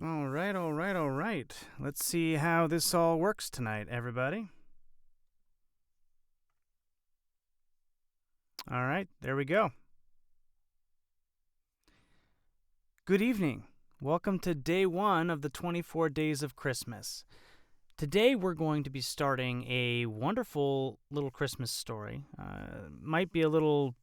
All right, all right, all right. Let's see how this all works tonight, everybody. All right, there we go. Good evening. Welcome to day 1 of the 24 Days of Christmas. Today we're going to be starting a wonderful little Christmas story. Might be a little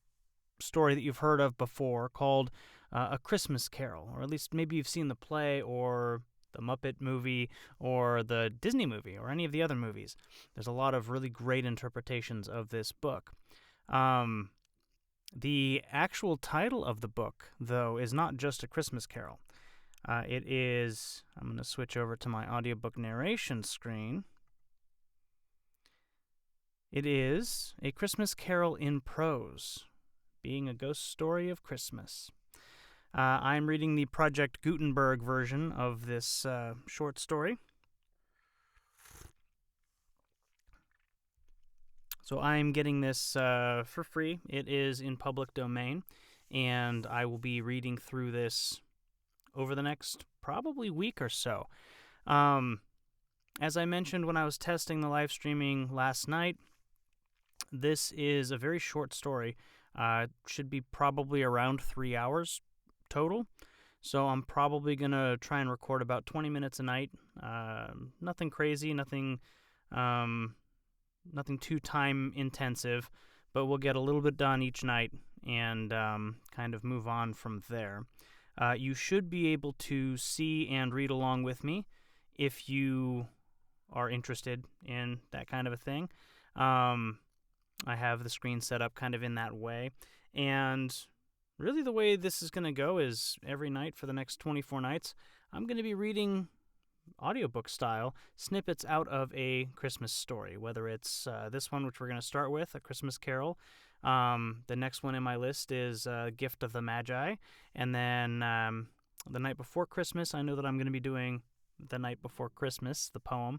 story that you've heard of before called A Christmas Carol, or at least maybe you've seen the play or the Muppet movie or the Disney movie or any of the other movies. There's a lot of really great interpretations of this book. The actual title of the book, though, is not just A Christmas Carol. It is, I'm going to switch over to my audiobook narration screen. It is A Christmas Carol in Prose, being a ghost story of Christmas. I'm reading the Project Gutenberg version of this short story. So I'm getting this for free. It is in public domain, and I will be reading through this over the next probably week or so. As I mentioned when I was testing the live streaming last night, this is a very short story. Should be probably around 3 hours total. So I'm probably going to try and record about 20 minutes a night. Nothing crazy, nothing too time intensive, but we'll get a little bit done each night and kind of move on from there. You should be able to see and read along with me if you are interested in that kind of a thing. I have the screen set up kind of in that way. And really the way this is going to go is every night for the next 24 nights, I'm going to be reading audiobook style snippets out of a Christmas story, whether it's this one, which we're going to start with, A Christmas Carol. The next one in my list is Gift of the Magi. And then the night before Christmas, I know that I'm going to be doing The Night Before Christmas, the poem.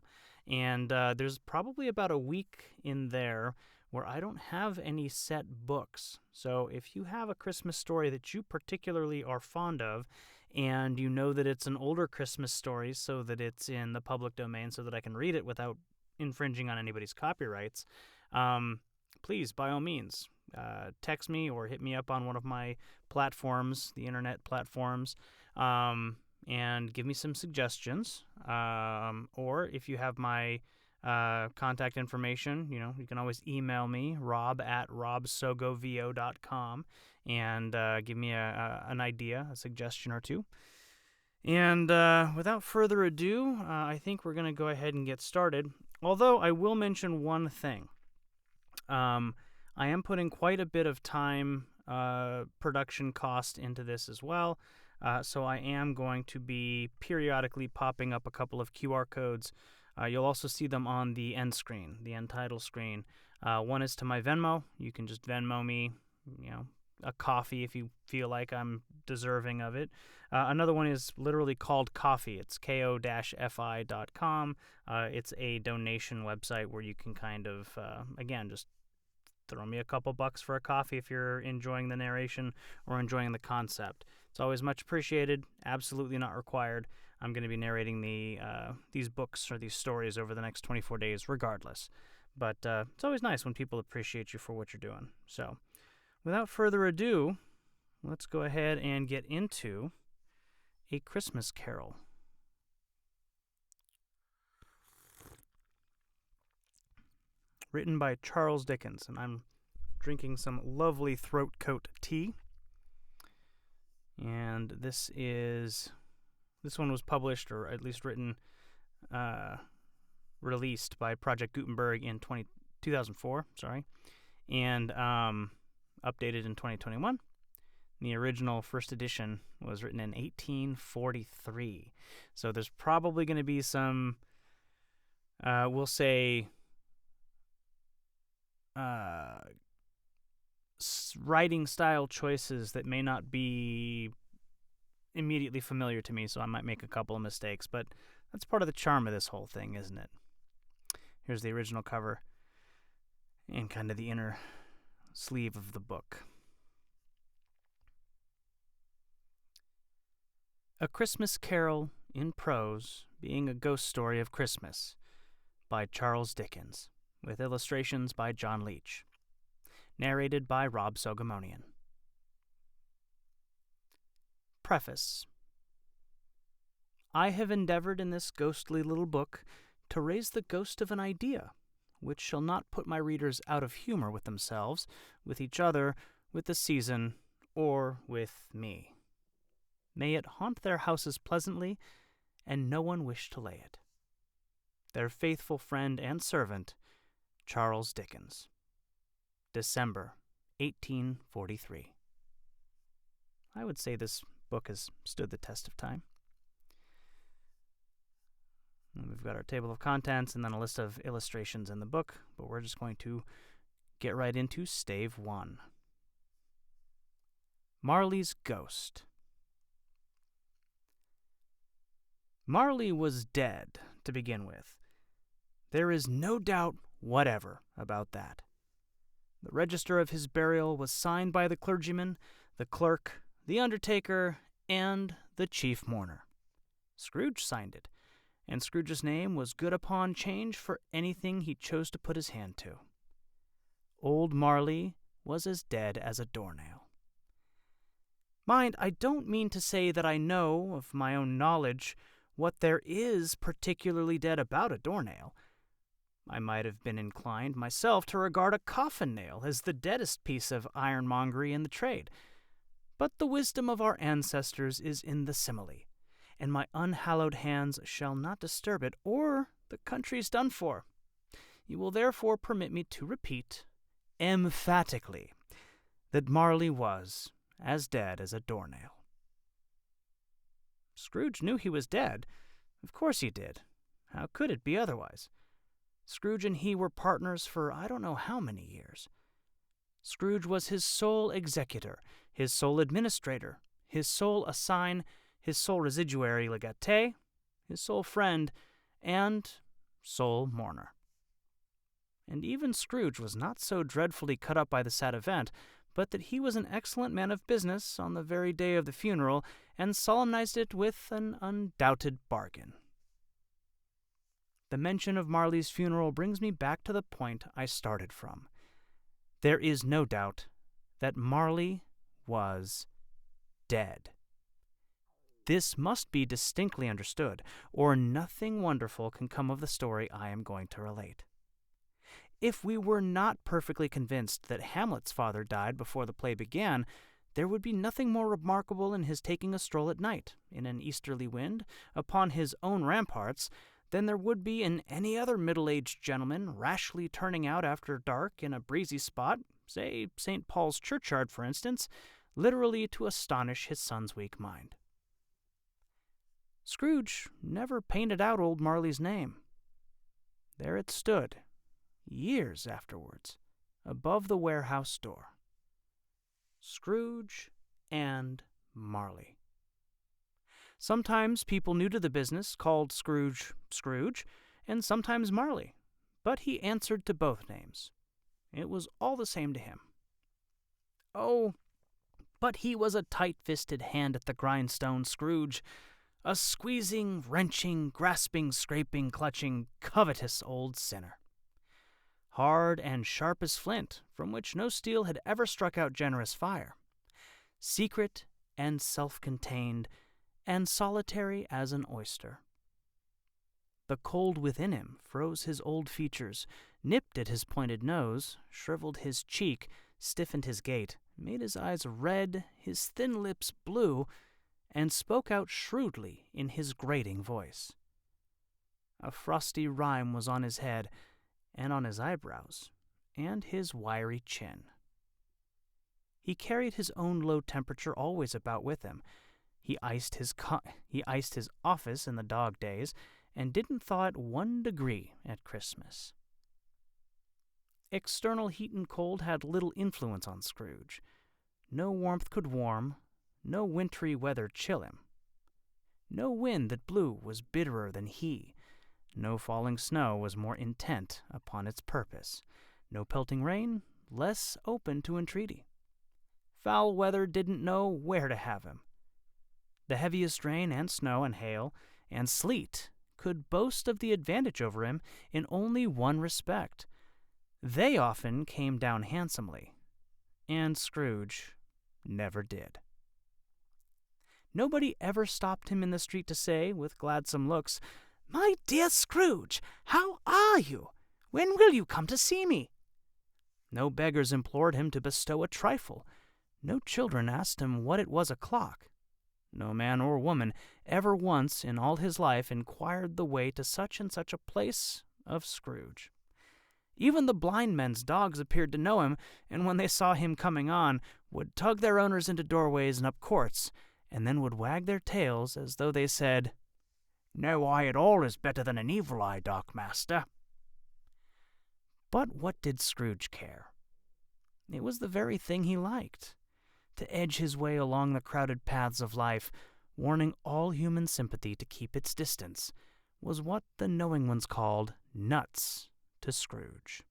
And there's probably about a week in there where I don't have any set books. So if you have a Christmas story that you particularly are fond of, and you know that it's an older Christmas story so that it's in the public domain so that I can read it without infringing on anybody's copyrights, please, by all means, text me or hit me up on one of my platforms, the internet platforms, and give me some suggestions. Or if you have my contact information, you can always email me, rob@robsogovo.com, and give me an idea, a suggestion or two. And without further ado, I think we're going to go ahead and get started. Although I will mention one thing. I am putting quite a bit of time, production cost into this as well. So I am going to be periodically popping up a couple of QR codes. You'll also see them on the end screen, the end title screen. One is to my Venmo. You can just Venmo me, a coffee if you feel like I'm deserving of it. Another one is literally called Coffee. It's ko-fi.com. It's a donation website where you can kind of, again, just throw me a couple bucks for a coffee if you're enjoying the narration or enjoying the concept. It's always much appreciated, absolutely not required. I'm going to be narrating these books or these stories over the next 24 days regardless. But it's always nice when people appreciate you for what you're doing. So without further ado, let's go ahead and get into A Christmas Carol. Written by Charles Dickens, and I'm drinking some lovely throat coat tea. And this one was published, or at least written, released by Project Gutenberg in 2004, and updated in 2021. The original first edition was written in 1843. So there's probably going to be some, we'll say, writing style choices that may not be immediately familiar to me, so I might make a couple of mistakes, but that's part of the charm of this whole thing, isn't it? Here's the original cover and kind of the inner sleeve of the book. A Christmas Carol in prose, being a ghost story of Christmas by Charles Dickens, with illustrations by John Leach. Narrated by Rob Sogomonian. Preface. I have endeavored in this ghostly little book to raise the ghost of an idea, which shall not put my readers out of humor with themselves, with each other, with the season, or with me. May it haunt their houses pleasantly, and no one wish to lay it. Their faithful friend and servant, Charles Dickens. December 1843. I would say this book has stood the test of time. And we've got our table of contents and then a list of illustrations in the book, but we're just going to get right into Stave 1. Marley's Ghost. Marley was dead, to begin with. There is no doubt whatever about that. The register of his burial was signed by the clergyman, the clerk, the undertaker, and the chief mourner. Scrooge signed it, and Scrooge's name was good upon change for anything he chose to put his hand to. Old Marley was as dead as a doornail. Mind, I don't mean to say that I know, of my own knowledge, what there is particularly dead about a doornail. I might have been inclined myself to regard a coffin nail as the deadest piece of ironmongery in the trade. But the wisdom of our ancestors is in the simile, and my unhallowed hands shall not disturb it, or the country's done for. You will therefore permit me to repeat, emphatically, that Marley was as dead as a doornail. Scrooge knew he was dead. Of course he did. How could it be otherwise? Scrooge and he were partners for I don't know how many years. Scrooge was his sole executor, his sole administrator, his sole assign, his sole residuary legatee, his sole friend, and sole mourner. And even Scrooge was not so dreadfully cut up by the sad event, but that he was an excellent man of business on the very day of the funeral, and solemnized it with an undoubted bargain. The mention of Marley's funeral brings me back to the point I started from. There is no doubt that Marley was dead. This must be distinctly understood, or nothing wonderful can come of the story I am going to relate. If we were not perfectly convinced that Hamlet's father died before the play began, there would be nothing more remarkable in his taking a stroll at night, in an easterly wind, upon his own ramparts, than there would be in any other middle-aged gentleman rashly turning out after dark in a breezy spot, say St. Paul's churchyard, for instance, literally to astonish his son's weak mind. Scrooge never painted out old Marley's name. There it stood, years afterwards, above the warehouse door. Scrooge and Marley. Sometimes people new to the business called Scrooge Scrooge, and sometimes Marley, but he answered to both names. It was all the same to him. Oh, but he was a tight-fisted hand at the grindstone, Scrooge, a squeezing, wrenching, grasping, scraping, clutching, covetous old sinner. Hard and sharp as flint, from which no steel had ever struck out generous fire. Secret and self-contained, and solitary as an oyster. The cold within him froze his old features, nipped at his pointed nose, shriveled his cheek, stiffened his gait, made his eyes red, his thin lips blue, and spoke out shrewdly in his grating voice. A frosty rime was on his head, and on his eyebrows, and his wiry chin. He carried his own low temperature always about with him. He iced his office in the dog days, and didn't thaw it 1 degree at Christmas. External heat and cold had little influence on Scrooge. No warmth could warm, no wintry weather chill him. No wind that blew was bitterer than he. No falling snow was more intent upon its purpose. No pelting rain less open to entreaty. Foul weather didn't know where to have him. The heaviest rain and snow and hail, and sleet could boast of the advantage over him in only one respect. They often came down handsomely, and Scrooge never did. Nobody ever stopped him in the street to say, with gladsome looks, "My dear Scrooge, how are you? When will you come to see me?" No beggars implored him to bestow a trifle. No children asked him what it was o'clock. No man or woman ever once in all his life inquired the way to such and such a place of Scrooge. Even the blind men's dogs appeared to know him, and when they saw him coming on, would tug their owners into doorways and up courts, and then would wag their tails as though they said, "No eye at all is better than an evil eye, Dark Master." But what did Scrooge care? It was the very thing he liked. To edge his way along the crowded paths of life, warning all human sympathy to keep its distance, was what the knowing ones called nuts to Scrooge.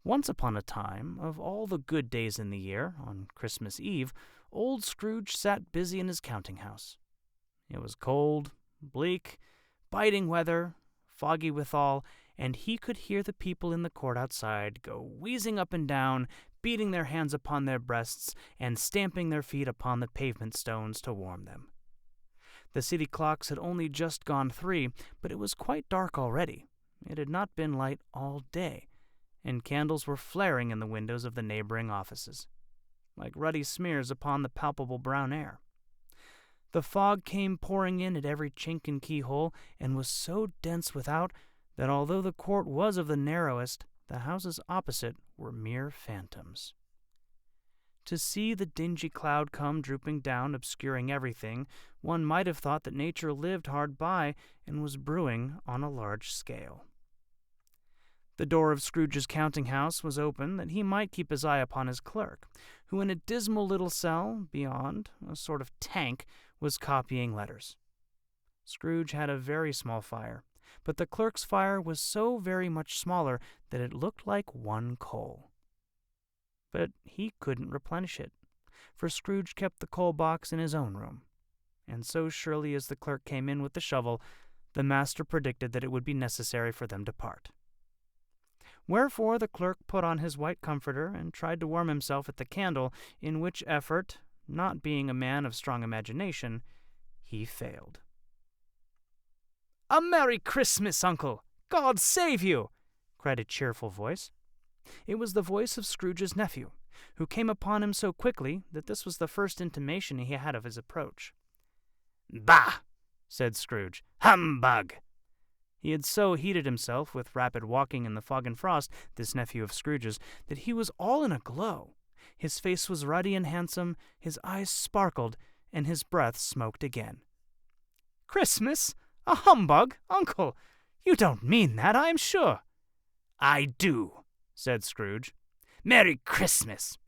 Once upon a time, of all the good days in the year, on Christmas Eve, old Scrooge sat busy in his counting-house. It was cold, bleak, biting weather, foggy withal, and he could hear the people in the court outside go wheezing up and down, beating their hands upon their breasts, and stamping their feet upon the pavement stones to warm them. The city clocks had only just gone 3, but it was quite dark already. It had not been light all day, and candles were flaring in the windows of the neighboring offices, like ruddy smears upon the palpable brown air. The fog came pouring in at every chink and keyhole, and was so dense without that although the court was of the narrowest, the houses opposite were mere phantoms. To see the dingy cloud come drooping down, obscuring everything, one might have thought that nature lived hard by and was brewing on a large scale. The door of Scrooge's counting-house was open that he might keep his eye upon his clerk, who in a dismal little cell beyond, a sort of tank, was copying letters. Scrooge had a very small fire, but the clerk's fire was so very much smaller that it looked like one coal. But he couldn't replenish it, for Scrooge kept the coal box in his own room, and so surely as the clerk came in with the shovel, the master predicted that it would be necessary for them to part. Wherefore the clerk put on his white comforter and tried to warm himself at the candle, in which effort, not being a man of strong imagination, he failed. "A Merry Christmas, Uncle! God save you!" cried a cheerful voice. It was the voice of Scrooge's nephew, who came upon him so quickly that this was the first intimation he had of his approach. "Bah!" said Scrooge. "Humbug!" He had so heated himself with rapid walking in the fog and frost, this nephew of Scrooge's, that he was all in a glow. His face was ruddy and handsome, his eyes sparkled, and his breath smoked again. "Christmas? A humbug, Uncle! You don't mean that, I am sure." "I do," said Scrooge. "Merry Christmas!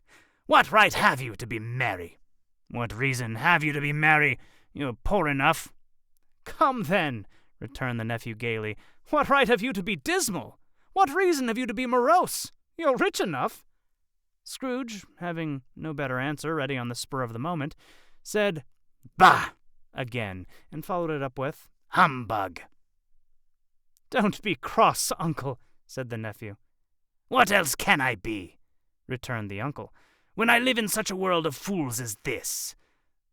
What right have you to be merry? What reason have you to be merry? You're poor enough." "Come, then," returned the nephew gaily, "what right have you to be dismal? What reason have you to be morose? You're rich enough." Scrooge, having no better answer ready on the spur of the moment, said, "Bah!" again, and followed it up with, "Humbug!" "Don't be cross, Uncle," said the nephew. "What else can I be?" returned the uncle, "when I live in such a world of fools as this?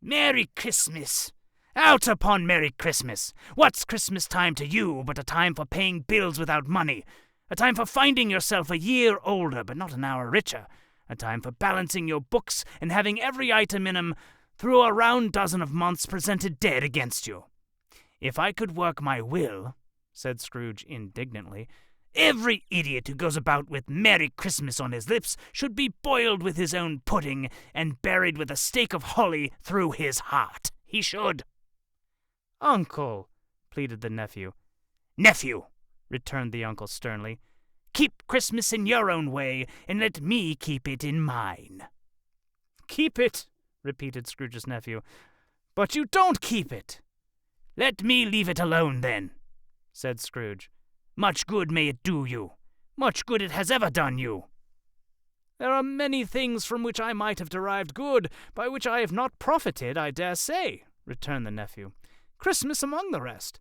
Merry Christmas! Out upon Merry Christmas! What's Christmas time to you but a time for paying bills without money, a time for finding yourself a year older but not an hour richer, a time for balancing your books and having every item in 'em through a round dozen of months presented dead against you? If I could work my will," said Scrooge indignantly, "every idiot who goes about with Merry Christmas on his lips should be boiled with his own pudding and buried with a stake of holly through his heart. He should." "Uncle," pleaded the nephew. "Nephew," returned the uncle sternly, "keep Christmas in your own way, and let me keep it in mine." "Keep it," repeated Scrooge's nephew, "but you don't keep it." "Let me leave it alone, then," said Scrooge. "Much good may it do you. Much good it has ever done you." "There are many things from which I might have derived good, by which I have not profited, I dare say," returned the nephew. Christmas among the rest.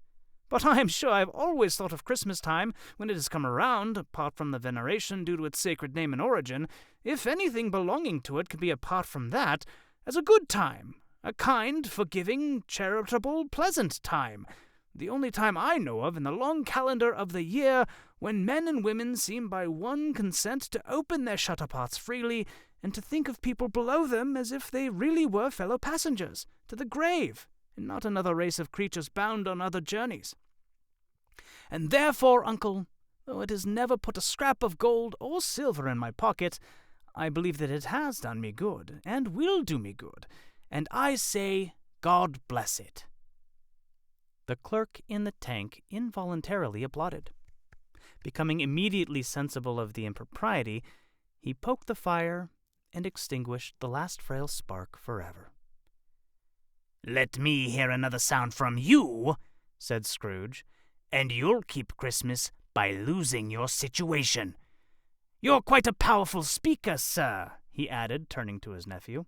But I am sure I have always thought of Christmas time, when it has come around, apart from the veneration due to its sacred name and origin, if anything belonging to it can be apart from that, as a good time, a kind, forgiving, charitable, pleasant time, the only time I know of in the long calendar of the year when men and women seem by one consent to open their shut-up hearts freely and to think of people below them as if they really were fellow passengers to the grave, and not another race of creatures bound on other journeys. And therefore, uncle, though it has never put a scrap of gold or silver in my pocket, I believe that it has done me good, and will do me good, and I say, God bless it. The clerk in the tank involuntarily applauded. Becoming immediately sensible of the impropriety, he poked the fire and extinguished the last frail spark forever. "Let me hear another sound from you," said Scrooge, "and you'll keep Christmas by losing your situation. You're quite a powerful speaker, sir," he added, turning to his nephew.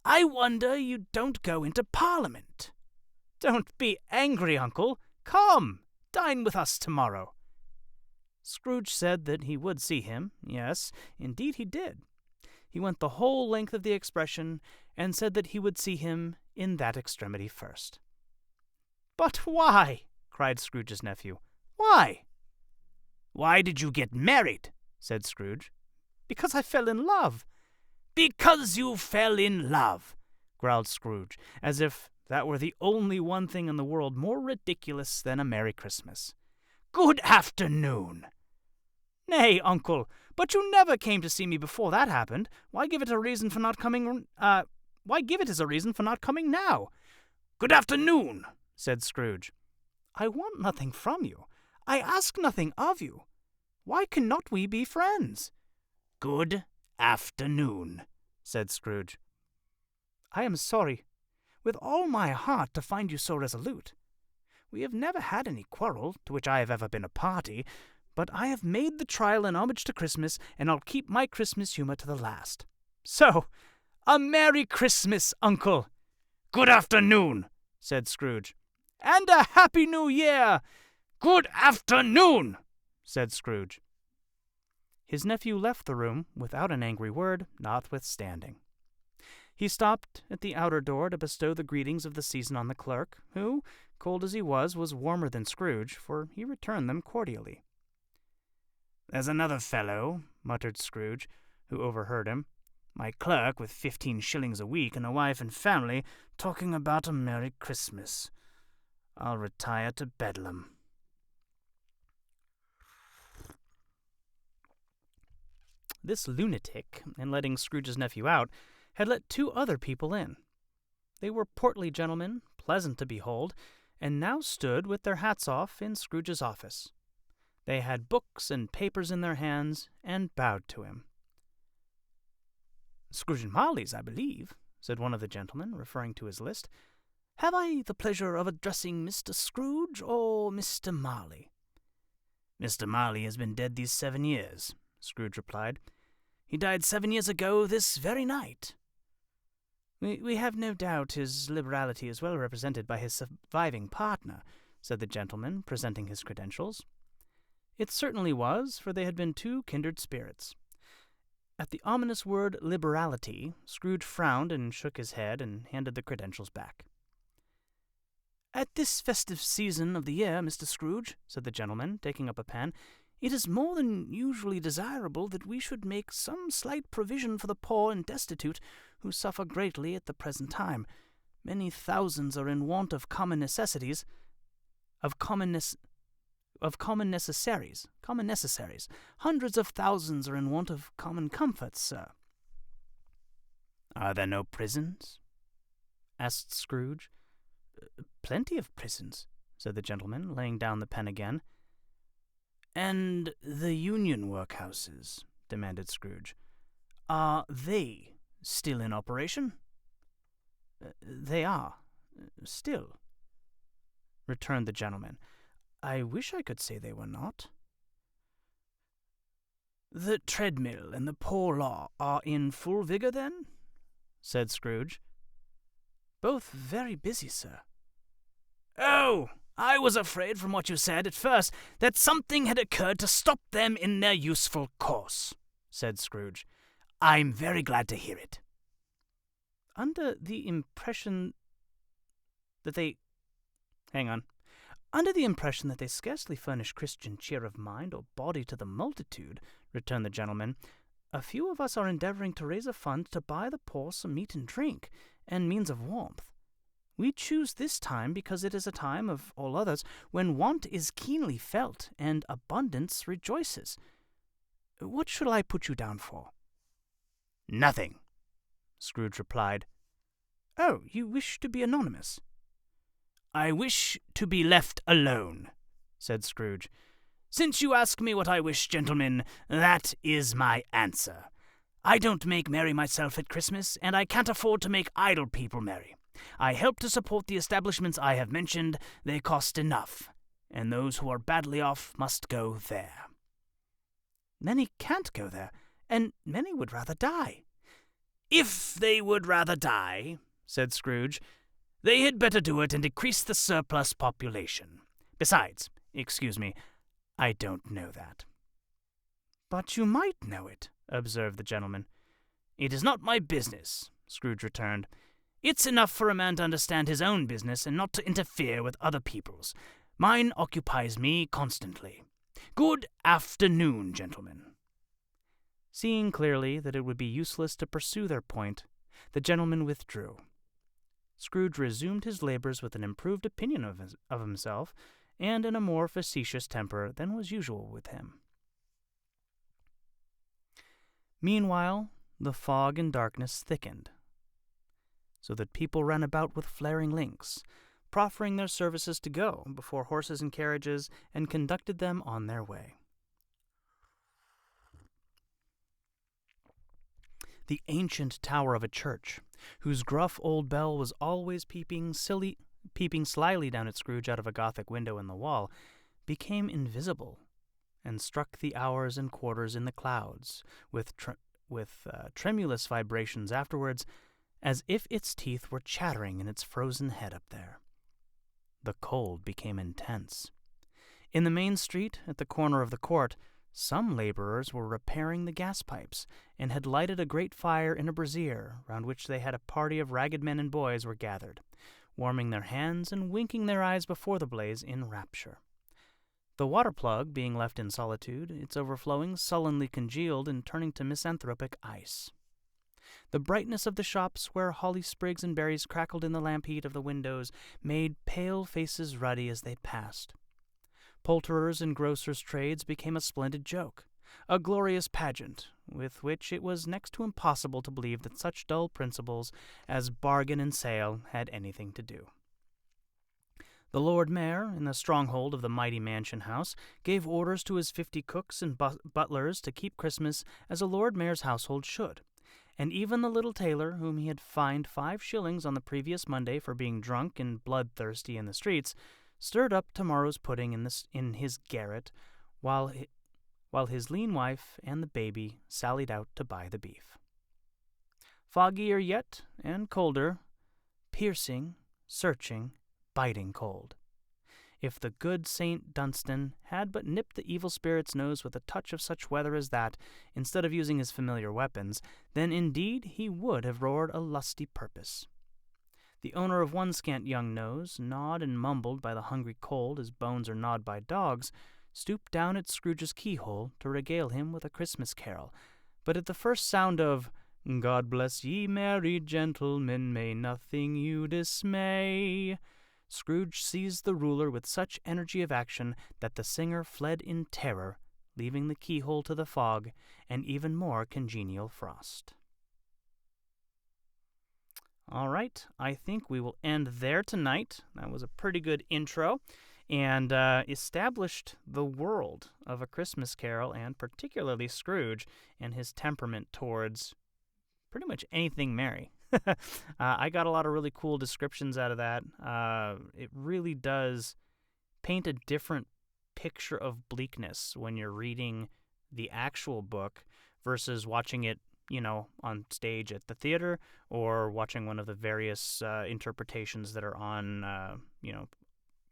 "I wonder you don't go into Parliament." "Don't be angry, uncle. Come, dine with us tomorrow." Scrooge said that he would see him. Yes, indeed he did. He went the whole length of the expression, and said that he would see him in that extremity first. "But why?" cried Scrooge's nephew. "Why?" "Why did you get married?" said Scrooge. "Because I fell in love." "Because you fell in love," growled Scrooge, as if that were the only one thing in the world more ridiculous than a Merry Christmas. "Good afternoon." "Nay, uncle, but you never came to see me before that happened. Why give it as a reason for not coming now?" "Good afternoon," said Scrooge. "I want nothing from you. I ask nothing of you. Why cannot we be friends?" "Good afternoon," said Scrooge. "I am sorry, with all my heart, to find you so resolute. We have never had any quarrel to which I have ever been a party, but I have made the trial in homage to Christmas, and I'll keep my Christmas humor to the last. So, a Merry Christmas, uncle." "Good afternoon," said Scrooge. "And a Happy New Year." "Good afternoon," said Scrooge. His nephew left the room without an angry word, notwithstanding. He stopped at the outer door to bestow the greetings of the season on the clerk, who, cold as he was warmer than Scrooge, for he returned them cordially. "There's another fellow," muttered Scrooge, who overheard him, "my clerk with 15 shillings a week and a wife and family, talking about a Merry Christmas. I'll retire to Bedlam." This lunatic, in letting Scrooge's nephew out, had let 2 other people in. They were portly gentlemen, pleasant to behold, and now stood with their hats off in Scrooge's office. They had books and papers in their hands, and bowed to him. "Scrooge and Marley's, I believe," said one of the gentlemen, referring to his list. "Have I the pleasure of addressing Mr. Scrooge or Mr. Marley?" "Mr. Marley has been dead these 7 years," Scrooge replied. "He died 7 years ago this very night." We have no doubt his liberality is well represented by his surviving partner," said the gentleman, presenting his credentials. It certainly was, for they had been 2 kindred spirits. At the ominous word liberality, Scrooge frowned and shook his head and handed the credentials back. "At this festive season of the year, Mr. Scrooge," said the gentleman, taking up a pen, "it is more than usually desirable that we should make some slight provision for the poor and destitute who suffer greatly at the present time. Many thousands are in want of common necessaries. Hundreds of thousands are in want of common comforts, sir." "Are there no prisons?" asked Scrooge. "Plenty of prisons," said the gentleman, laying down the pen again. "And the union workhouses?" demanded Scrooge. "Are they still in operation?" "They are, still," returned the gentleman. "I wish I could say they were not." "The treadmill and the poor law are in full vigor, then?" said Scrooge. "Both very busy, sir." "Oh, I was afraid from what you said at first that something had occurred to stop them in their useful course," said Scrooge. "I'm very glad to hear it." Under the impression that they... Hang on. "Under the impression that they scarcely furnish Christian cheer of mind or body to the multitude," returned the gentleman, "a few of us are endeavoring to raise a fund to buy the poor some meat and drink, and means of warmth. We choose this time because it is a time, of all others, when want is keenly felt and abundance rejoices. What shall I put you down for?" "Nothing," Scrooge replied. "Oh, you wish to be anonymous?" "I wish to be left alone," said Scrooge. "Since you ask me what I wish, gentlemen, that is my answer. I don't make merry myself at Christmas, and I can't afford to make idle people merry. I help to support the establishments I have mentioned. They cost enough, and those who are badly off must go there." "Many can't go there, and many would rather die." "If they would rather die," said Scrooge, "they had better do it and decrease the surplus population. Besides, excuse me, I don't know that." "But you might know it," observed the gentleman. "It is not my business," Scrooge returned. "It's enough for a man to understand his own business and not to interfere with other people's. Mine occupies me constantly. Good afternoon, gentlemen." Seeing clearly that it would be useless to pursue their point, the gentleman withdrew. Scrooge resumed his labors with an improved opinion of himself, and in a more facetious temper than was usual with him. Meanwhile, the fog and darkness thickened, so that people ran about with flaring links, proffering their services to go before horses and carriages, and conducted them on their way. The ancient tower of a church, whose gruff old bell was always peeping slyly down at Scrooge out of a Gothic window in the wall, became invisible, and struck the hours and quarters in the clouds, with tremulous vibrations afterwards, as if its teeth were chattering in its frozen head up there. The cold became intense. In the main street, at the corner of the court, some laborers were repairing the gas pipes, and had lighted a great fire in a brazier, round which they had a party of ragged men and boys were gathered, warming their hands and winking their eyes before the blaze in rapture. The water plug being left in solitude, its overflowing sullenly congealed and turning to misanthropic ice. The brightness of the shops, where holly sprigs and berries crackled in the lamp heat of the windows, made pale faces ruddy as they passed. Poulterers' and grocers' trades became a splendid joke, a glorious pageant, with which it was next to impossible to believe that such dull principles as bargain and sale had anything to do. The Lord Mayor, in the stronghold of the mighty mansion house, gave orders to his 50 cooks and butlers to keep Christmas as a Lord Mayor's household should, and even the little tailor, whom he had fined 5 shillings on the previous Monday for being drunk and bloodthirsty in the streets, stirred up tomorrow's pudding in his garret, while his lean wife and the baby sallied out to buy the beef. Foggier yet, and colder, piercing, searching, biting cold. If the good St. Dunstan had but nipped the evil spirit's nose with a touch of such weather as that, instead of using his familiar weapons, then indeed he would have roared a lusty purpose. The owner of one scant young nose, gnawed and mumbled by the hungry cold as bones are gnawed by dogs, stooped down at Scrooge's keyhole to regale him with a Christmas carol, but at the first sound of "God bless ye merry gentlemen, may nothing you dismay," Scrooge seized the ruler with such energy of action that the singer fled in terror, leaving the keyhole to the fog and even more congenial frost. All right, I think we will end there tonight. That was a pretty good intro, and established the world of A Christmas Carol, and particularly Scrooge and his temperament towards pretty much anything merry. I got a lot of really cool descriptions out of that. It really does paint a different picture of bleakness when you're reading the actual book versus watching it, on stage at the theater, or watching one of the various interpretations that are on,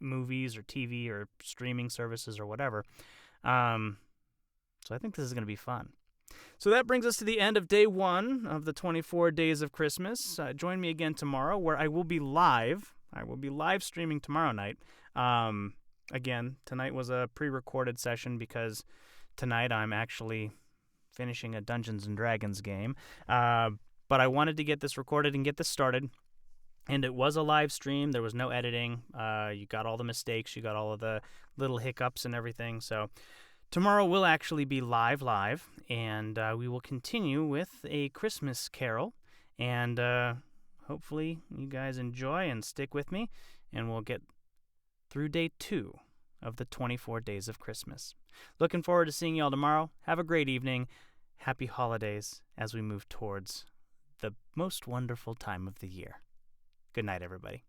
movies or TV or streaming services or whatever. So I think this is going to be fun. So that brings us to the end of day 1 of the 24 days of Christmas. Join me again tomorrow, where I will be live. I will be live streaming tomorrow night. Again, tonight was a pre-recorded session because tonight I'm actually finishing a Dungeons & Dragons game. But I wanted to get this recorded and get this started. And it was a live stream. There was no editing. You got all the mistakes. You got all of the little hiccups and everything. So tomorrow will actually be live, and we will continue with a Christmas carol. And hopefully you guys enjoy and stick with me, and we'll get through day 2 of the 24 days of Christmas. Looking forward to seeing you all tomorrow. Have a great evening. Happy holidays as we move towards the most wonderful time of the year. Good night, everybody.